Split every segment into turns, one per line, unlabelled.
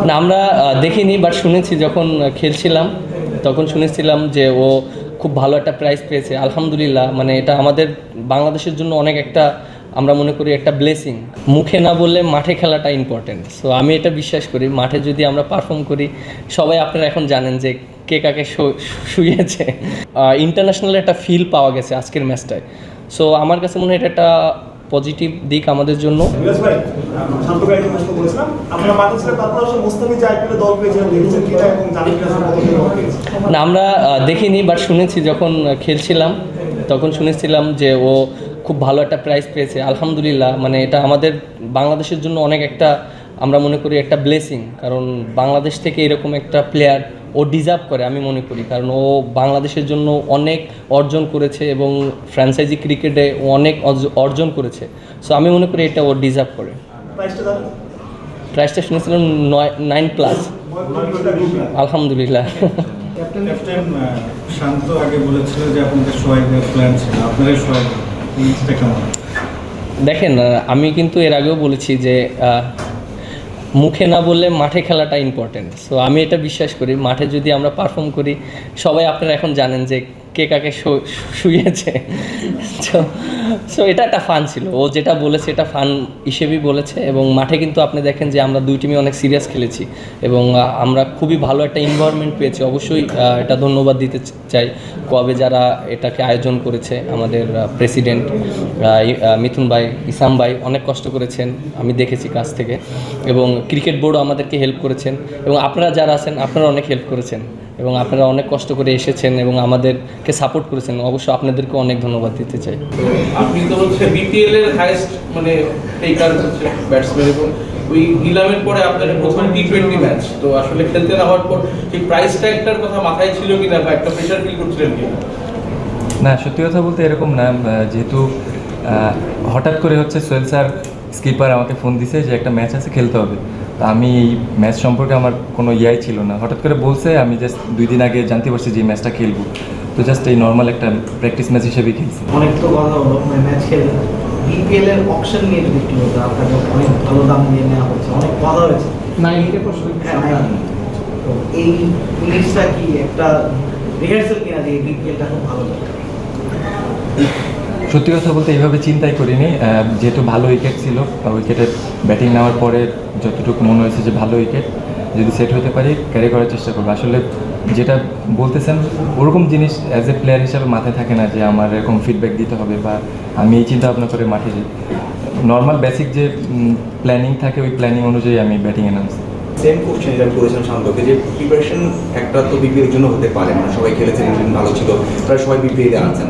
না আমরা দেখিনি, বাট শুনেছি যখন খেলছিলাম তখন শুনেছিলাম যে ও খুব ভালো একটা প্রাইজ পেয়েছে। আলহামদুলিল্লাহ, মানে এটা আমাদের বাংলাদেশের জন্য অনেক একটা, আমরা মনে করি একটা ব্লেসিং। মুখে না বললে মাঠে খেলাটা ইম্পর্টেন্ট। সো আমি এটা বিশ্বাস করি, মাঠে যদি আমরা পারফর্ম করি, সবাই আপনারা এখন জানেন যে কে কাকে শুইয়েছে। ইন্টারন্যাশনাল একটা ফিল পাওয়া গেছে আজকের ম্যাচটায়। সো আমার কাছে মনে হয় এটা একটা পজিটিভ দিক আমাদের জন্য। না আমরা দেখিনি, বাট শুনেছি যখন খেলছিলাম তখন শুনেছিলাম যে ও খুব ভালো একটা প্রাইজ পেয়েছে। আলহামদুলিল্লাহ, মানে এটা আমাদের বাংলাদেশের জন্য অনেক একটা, আমরা মনে করি একটা ব্লেসিং। কারণ বাংলাদেশ থেকে এরকম একটা প্লেয়ার ও ডিজার্ভ করে আমি মনে করি, কারণ ও বাংলাদেশের জন্য অনেক অর্জন করেছে এবং ফ্র্যাঞ্চাইজি ক্রিকেটে ও অনেক অর্জন করেছে। সো আমি মনে করি এটা ও ডিজার্ভ করে। প্রাইসটা শুনেছিলাম 9+। আলহামদুলিল্লাহ।
ক্যাপ্টেন শান্ত আগে বলেছিল যে আপনাদের সোয়াইগের প্ল্যান ছিল, আপনাদের সোয়াইগ জিনিসটা কেমন?
দেখেন, আমি কিন্তু এর আগেও বলেছি যে মুখে না বললে মাঠে খেলাটা ইম্পর্টেন্ট। সো আমি এটা বিশ্বাস করি, মাঠে যদি আমরা পারফর্ম করি, সবাই আপনারা এখন জানেন যে কে কাকে শুইয়েছে। সো এটা একটা ফান ছিল, ও যেটা বলেছে এটা ফান হিসেবেই বলেছে। এবং মাঠে কিন্তু আপনি দেখেন যে আমরা দুই টিমই অনেক সিরিয়াস খেলেছি এবং আমরা খুবই ভালো একটা এনভায়রনমেন্ট পেয়েছি। অবশ্যই এটা ধন্যবাদ দিতে চাই কবে যারা এটাকে আয়োজন করেছে, আমাদের প্রেসিডেন্ট মিথুন ভাই, ইসাম ভাই অনেক কষ্ট করেছেন, আমি দেখেছি কাছ থেকে। এবং ক্রিকেট বোর্ডও আমাদেরকে হেল্প করেছেন এবং আপনারা যারা আছেন আপনারা অনেক হেল্প করেছেন এবং আপনারা অনেক কষ্ট করে এসেছেন এবং আমাদেরকে সাপোর্ট করেছেন। অবশ্য আপনাদেরকে অনেক ধন্যবাদ দিতে চাই।
আপনি তো হচ্ছে বিপিএল এর হাইয়েস্ট মানে টেকার হচ্ছে ব্যাটসম্যান, এবং ওই নিলামের পরে আপনার প্রথম টি20 ম্যাচ তো আসলে খেলতে যাওয়ার পর সেই প্রাইস ট্যাগটার কথা মাথায় ছিল কিনা বা একটা প্রেশার ফিল করছিলেন কিনা?
না, সত্যি কথা বলতে এরকম না। যেহেতু হঠাৎ করে হচ্ছে সোহেল স্যার স্কিপার আমাকে ফোন দিছে যে একটা ম্যাচ আছে, খেলতে হবে। তো আমি এই ম্যাচ সম্পর্কে আমার কোনো ইয়াই ছিল না, হঠাৎ করে বলছে, আমি জাস্ট 2 দিন আগে জানতে পারছি যে এই ম্যাচটা খেলবো। তো জাস্ট এই নর্মাল একটা প্র্যাকটিস ম্যাচ হিসেবেই খেলছি।
অনেক তো কথা হলো মানে ম্যাচ খেলে বিপিএল এর অপশন নিয়ে যদি একটু বলতে, আপনাকে অনেক ভালো দাম দিয়ে নেওয়া হচ্ছে, অনেক কথা হয়েছে তো এই জিনিসটা কি একটা রিহার্সাল কিনা যে বিপিএলটা খুব ভালো লাগে?
সত্যি কথা বলতে এইভাবে চিন্তাই করিনি। যেহেতু ভালো উইকেট ছিল, উইকেটে ব্যাটিং নেওয়ার পরে যতটুকু মনে হয়েছে যে ভালো উইকেট, যদি সেট হতে পারি ক্যারি করার চেষ্টা করবো। আসলে যেটা বলতেছেন ওরকম জিনিস অ্যাজ এ প্লেয়ার হিসাবে মাথায় থাকে না যে আমার এরকম ফিডব্যাক দিতে হবে বা আমি এই চিন্তা ভাবনা করে মাঠে যাই। নর্মাল বেসিক যে প্ল্যানিং থাকে ওই প্ল্যানিং অনুযায়ী আমি ব্যাটিংয়ে নামছি।
সেম কোশ্চেন যেটা করেছেন শান্তকে, যে প্রিপারেশন একটা তো বিপিএল জন্য হতে পারে, মানে সবাই খেলেছেন, ভালো ছিল, প্রায় সবাই বিপিএলে আছেন,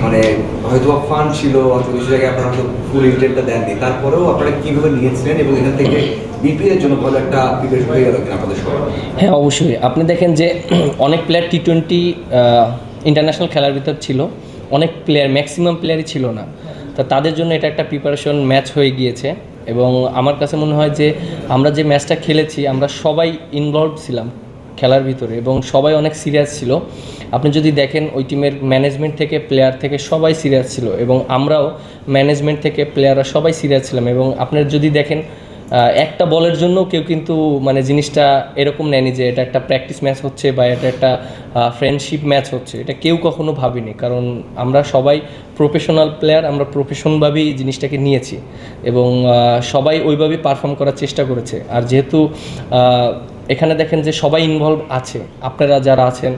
মানে হয়তো ফান ছিল, অথবা কিছু জায়গায় আপনারা হয়তো ফুল ইন্টেন্টটা দেননি, তারপরেও আপনারা কীভাবে নিয়েছিলেন এবং এখান থেকে বিপিএলের জন্য ভালো একটা প্রিপারেশন হয়ে গেল কিনা আপনাদের সবাই?
হ্যাঁ, অবশ্যই। আপনি দেখেন যে অনেক প্লেয়ার টি20 ইন্টারন্যাশনাল খেলার ভিতর ছিল, অনেক প্লেয়ার, ম্যাক্সিমাম প্লেয়ারই ছিল না। তো তাদের জন্য এটা একটা প্রিপারেশন ম্যাচ হয়ে গিয়েছে। এবং আমার কাছে মনে হয় যে আমরা যে ম্যাচটা খেলেছি আমরা সবাই ইনভলভ ছিলাম খেলার ভিতরে এবং সবাই অনেক সিরিয়াস ছিল। আপনি যদি দেখেন ওই টিমের ম্যানেজমেন্ট থেকে প্লেয়ার থেকে সবাই সিরিয়াস ছিল এবং আমরাও ম্যানেজমেন্ট থেকে প্লেয়াররা সবাই সিরিয়াস ছিলাম। এবং আপনার যদি দেখেন একটা বলের জন্য কেউ কিন্তু মানে জিনিসটা এরকম নেয়নি যে এটা একটা প্র্যাকটিস ম্যাচ হচ্ছে বা এটা একটা ফ্রেন্ডশিপ ম্যাচ হচ্ছে, এটা কেউ কখনো ভাবিনি। কারণ আমরা সবাই প্রফেশনাল প্লেয়ার, আমরা প্রফেশনভাবেই জিনিসটাকে নিয়েছি এবং সবাই ওইভাবেই পারফর্ম করার চেষ্টা করেছে। আর যেহেতু এখানে দেখেন যে সবাই ইনভলভ আছে, আপনারা যারা আছেন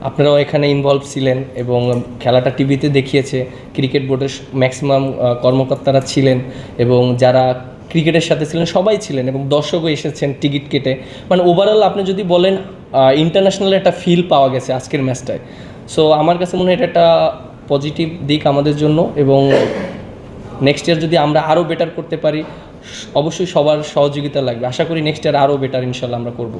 আপনারাও এখানে ইনভলভ ছিলেন এবং খেলাটা টিভিতে দেখিয়েছে, ক্রিকেট বোর্ডের ম্যাক্সিমাম কর্মকর্তারা ছিলেন এবং যারা ক্রিকেটের সাথে ছিলেন সবাই ছিলেন এবং দর্শকও এসেছেন টিকিট কেটে। মানে ওভারঅল আপনি যদি বলেন ইন্টারন্যাশনাল একটা ফিল পাওয়া গেছে আজকের ম্যাচটায়। সো আমার কাছে মনে হয় এটা একটা পজিটিভ দিক আমাদের জন্য এবং নেক্সট ইয়ার যদি আমরা আরও বেটার করতে পারি, অবশ্যই সবার সহযোগিতা লাগবে। আশা করি নেক্সট ইয়ার আরও বেটার ইনশাল্লাহ আমরা করব।